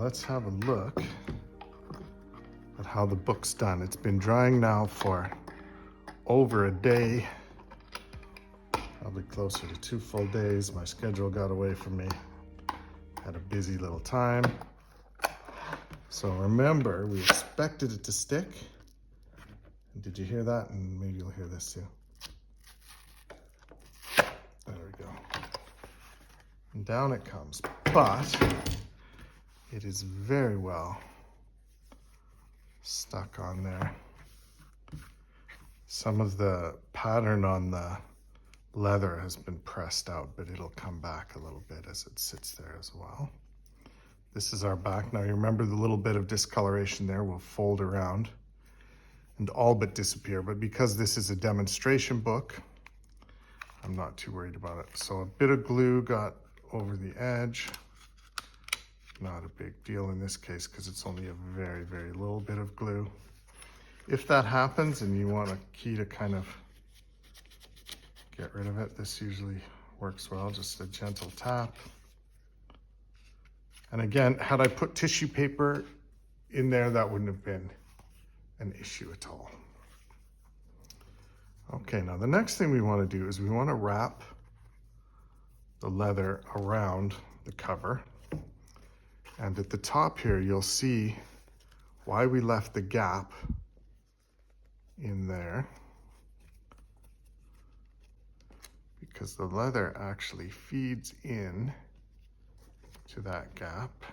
let's have a look at how the book's done. It's been drying now for over a day, probably closer to 2 full days. My schedule got away from me. Had a busy little time. So remember, we expected it to stick. Did you hear that? And maybe you'll hear this too. There we go. And down it comes. But it is very well stuck on there. Some of the pattern on the leather has been pressed out, but it'll come back a little bit as it sits there as well. This is our back. Now you remember the little bit of discoloration there will fold around and all but disappear, but because this is a demonstration book, I'm not too worried about it. So a bit of glue got over the edge. Not a big deal in this case because it's only a very, very little bit of glue. If that happens and you want a key to kind of get rid of it, this usually works well, just a gentle tap. And again, had I put tissue paper in there, that wouldn't have been an issue at all. Okay, now the next thing we want to do is we want to wrap the leather around the cover. And at the top here, you'll see why we left the gap in there. Because the leather actually feeds in to that gap.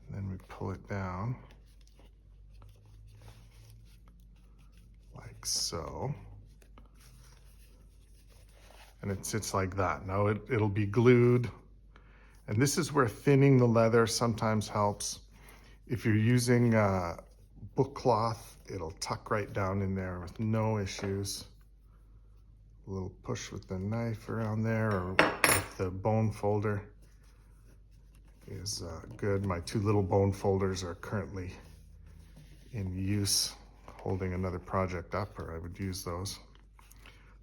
And then we pull it down like so. And it sits like that. Now it'll be glued. And this is where thinning the leather sometimes helps. If you're using book cloth, it'll tuck right down in there with no issues. A little push with the knife around there or with the bone folder is good. My 2 little bone folders are currently in use, holding another project up, or I would use those.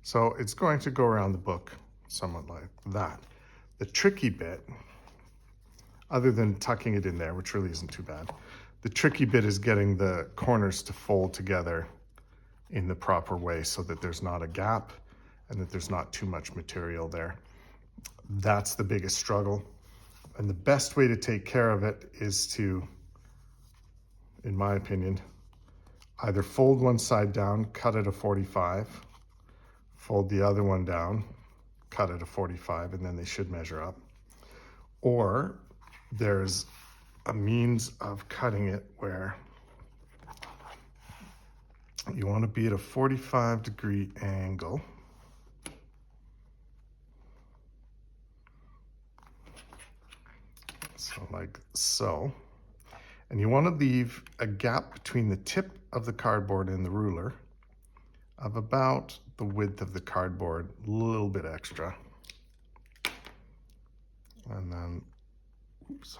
So it's going to go around the book somewhat like that. The tricky bit, other than tucking it in there, which really isn't too bad, the tricky bit is getting the corners to fold together in the proper way so that there's not a gap and that there's not too much material there. That's the biggest struggle. And the best way to take care of it is to, in my opinion, either fold one side down, cut at a 45, fold the other one down, cut at a 45, and then they should measure up. Or there's a means of cutting it where you want to be at a 45-degree angle. So like so. And you want to leave a gap between the tip of the cardboard and the ruler of about the width of the cardboard, a little bit extra. And then, oops.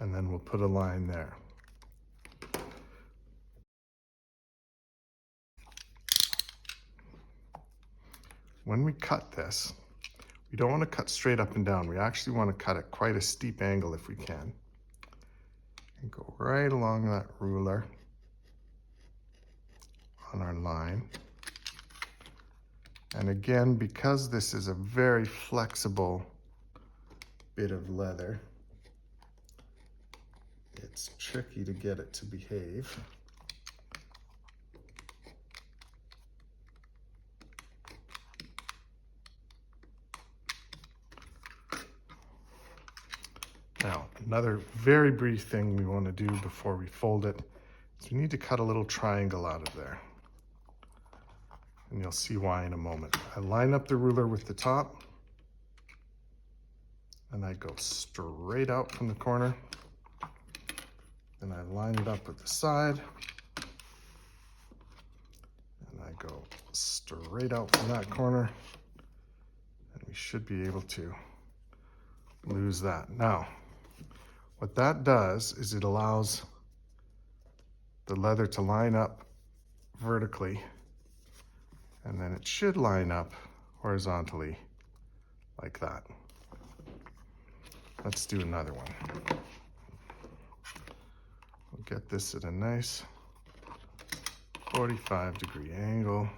And then we'll put a line there. When we cut this, we don't want to cut straight up and down. We actually want to cut at quite a steep angle if we can. And go right along that ruler on our line. And again, because this is a very flexible bit of leather, it's tricky to get it to behave. Now, another very brief thing we want to do before we fold it is we need to cut a little triangle out of there. And you'll see why in a moment. I line up the ruler with the top, and I go straight out from the corner. Then I line it up with the side, and I go straight out from that corner, and we should be able to lose that. Now, what that does is it allows the leather to line up vertically, and then it should line up horizontally like that. Let's do another one. We'll get this at a nice 45-degree angle.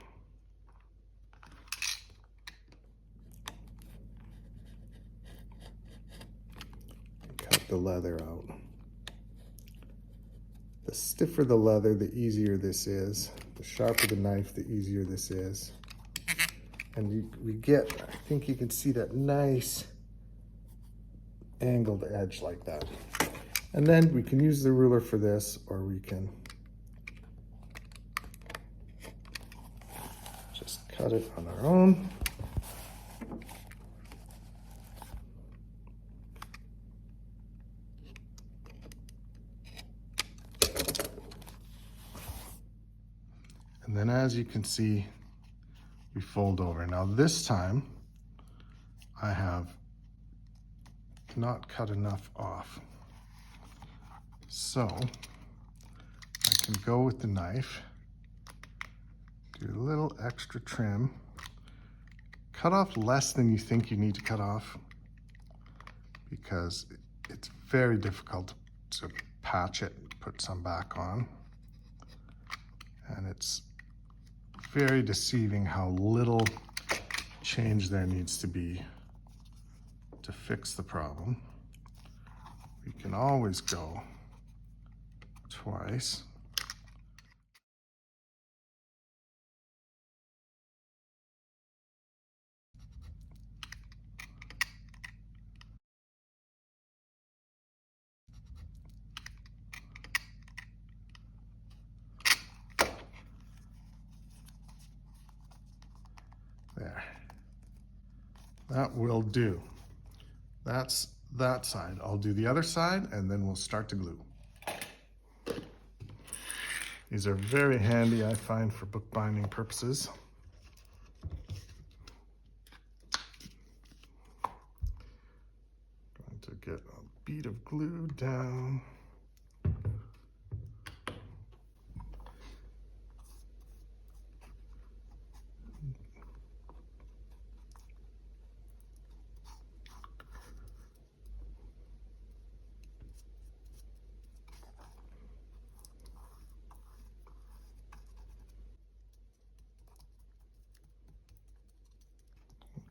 Cut the leather out. The stiffer the leather, the easier this is. The sharper the knife, the easier this is. And we get, I think you can see that nice angled edge like that. And then we can use the ruler for this, or we can just cut it on our own. And then as you can see, we fold over. Now this time, I have not cut enough off. So I can go with the knife, do a little extra trim, cut off less than you think you need to cut off, because it's very difficult to patch it, put some back on. And it's very deceiving how little change there needs to be to fix the problem. We can always go twice. There. That will do. That's that side. I'll do the other side and then we'll start to glue. These are very handy, I find, for bookbinding purposes. Going to get a bead of glue down.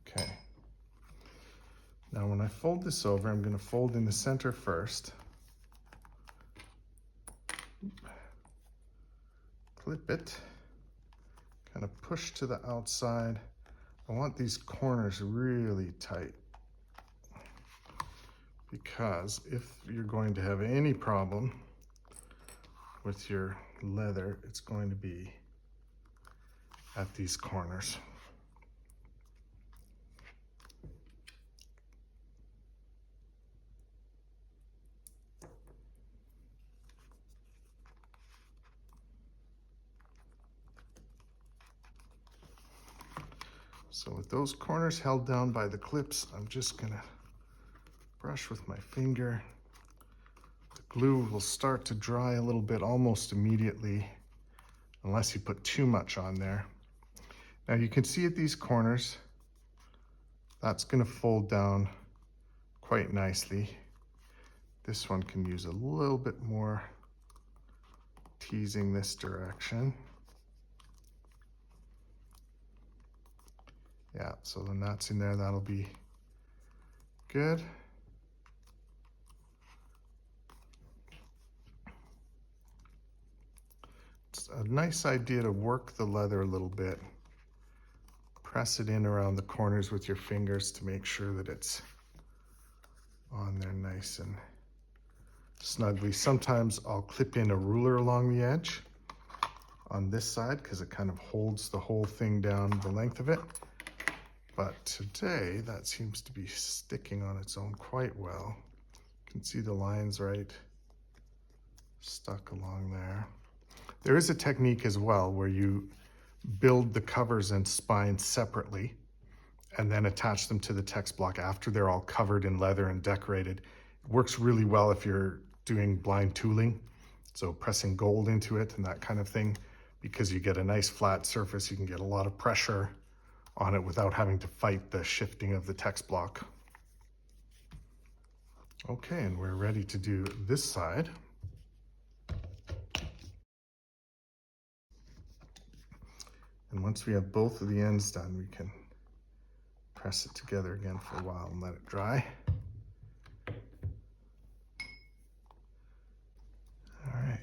Okay. Now when I fold this over, I'm going to fold in the center first. Clip it, kind of push to the outside. I want these corners really tight, because if you're going to have any problem with your leather, it's going to be at these corners. So with those corners held down by the clips, I'm just gonna brush with my finger. The glue will start to dry a little bit almost immediately, unless you put too much on there. Now you can see at these corners, that's gonna fold down quite nicely. This one can use a little bit more teasing this direction. Yeah, so then that's in there, that'll be good. It's a nice idea to work the leather a little bit. Press it in around the corners with your fingers to make sure that it's on there nice and snugly. Sometimes I'll clip in a ruler along the edge on this side because it kind of holds the whole thing down the length of it. But today, that seems to be sticking on its own quite well. You can see the lines right stuck along there. There is a technique as well where you build the covers and spines separately and then attach them to the text block after they're all covered in leather and decorated. It works really well if you're doing blind tooling, so pressing gold into it and that kind of thing, because you get a nice flat surface. You can get a lot of pressure on it without having to fight the shifting of the text block. Okay, and we're ready to do this side. And once we have both of the ends done, we can press it together again for a while and let it dry. All right.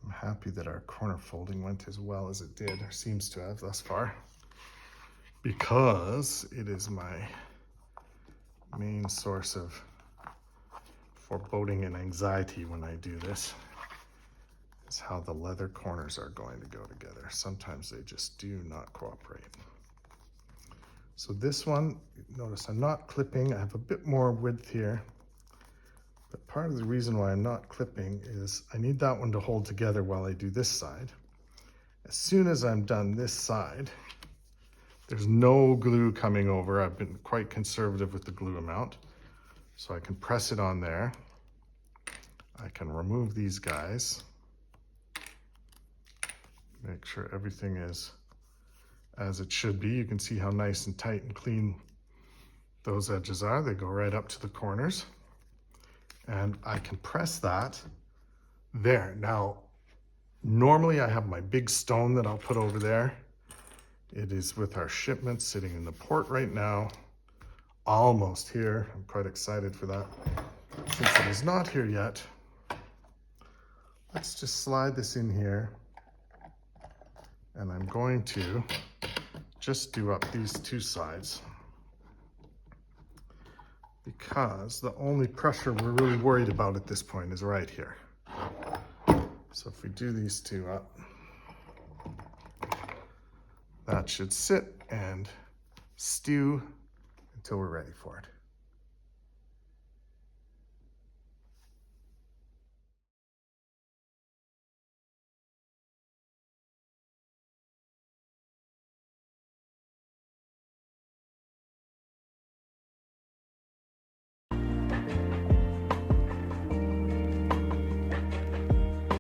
I'm happy that our corner folding went as well as it did, or seems to have thus far, because it is my main source of foreboding and anxiety when I do this, is how the leather corners are going to go together. Sometimes they just do not cooperate. So this one, notice I'm not clipping. I have a bit more width here. But part of the reason why I'm not clipping is I need that one to hold together while I do this side. As soon as I'm done this side, there's no glue coming over. I've been quite conservative with the glue amount. So I can press it on there. I can remove these guys. Make sure everything is as it should be. You can see how nice and tight and clean those edges are. They go right up to the corners. And I can press that there. Now, normally I have my big stone that I'll put over there. It is with our shipment sitting in the port right now, almost here. I'm quite excited for that. Since it is not here yet, let's just slide this in here. And I'm going to just do up these two sides, because the only pressure we're really worried about at this point is right here. So if we do these two up, that should sit and stew until we're ready for it.